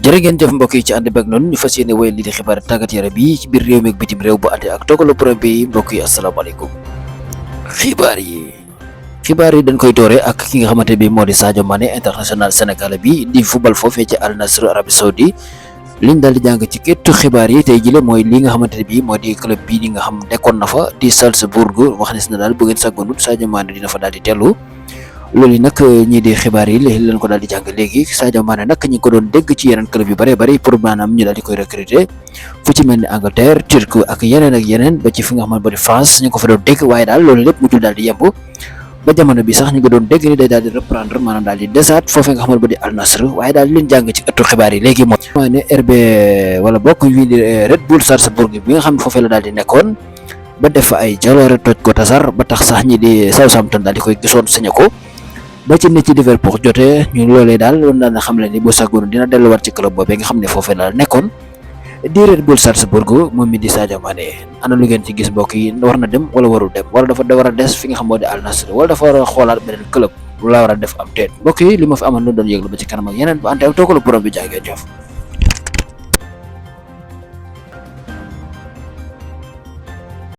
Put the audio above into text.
jërë ngeen jëf mbokk yi ci ànd beeg noonu ñu fas yéene wéyal li di xibaar tàggat yaram bi ci biir réew mi ak bitim réew bu àndee ak dogalu borom bi mbokk yi asalaamaaleykum. xibaar yi dañ koy doore ak ki nga xamante bi moo di Sadio Mané international sénégalais bi di football foofee ci Al Nassr Arabie Saoudi liñ daal di jàng ci kéttu xibaar yi tey jile mooy li nga xamante ne bii moo di club bii di nga xam nekkoon na fa di Salzbourg wax ne daal bu ngeen sàggoonut Sadio Mané dina fa daal di tellu. loolu yi nag ñii di xibaar yi léegi leen ko daal di jàng léegi Sadio Mané nag ñi ko doon dégg ci yeneen club yu bëree bëri pour maanaam ñu daal di koy recruter fu ci mel ni Angleterre Turquie ak yeneen ba ci fi nga xamante ba di France ñu ko fa doon dégg waaye daal loolu lépp mujjul daal di yemb ba jamono bi sax ñu ko doon dégg ni day daal di reprendre maanaam daal di desaat foofee nga xamante ba di Al Nassr waaye daal leen jàng ci ëttu xibaar yi léegi mooy ne RB wala bokk wi di Red Bull Salzbourg bi nga xam ne foofee la daal di nekkoon ba def fa ay jaloore toj ko tasar ba tax sax ñi di Southampton daal di koy gisoon saña ko ba ci nit ci Liverpool jotee ñu loolee daal loolu daal na xam le ni bu saggoon dina delluwaat ci club boobee nga xam ne foofee la nekkoon di Red Bull Salzbourg moom mi di Sadio Mané ana lu ngeen ci gis mbokk yi war na dem wala warul dem wala dafa war a des fi nga xam moo di Al Nassr wala dafa war a xoolaat beneen club la war a def am teet mbokk yi li ma fi amoon lu doon yëglu ba ci kanam ak yeneen ba ante ak toogalu borom bi jaagee jëf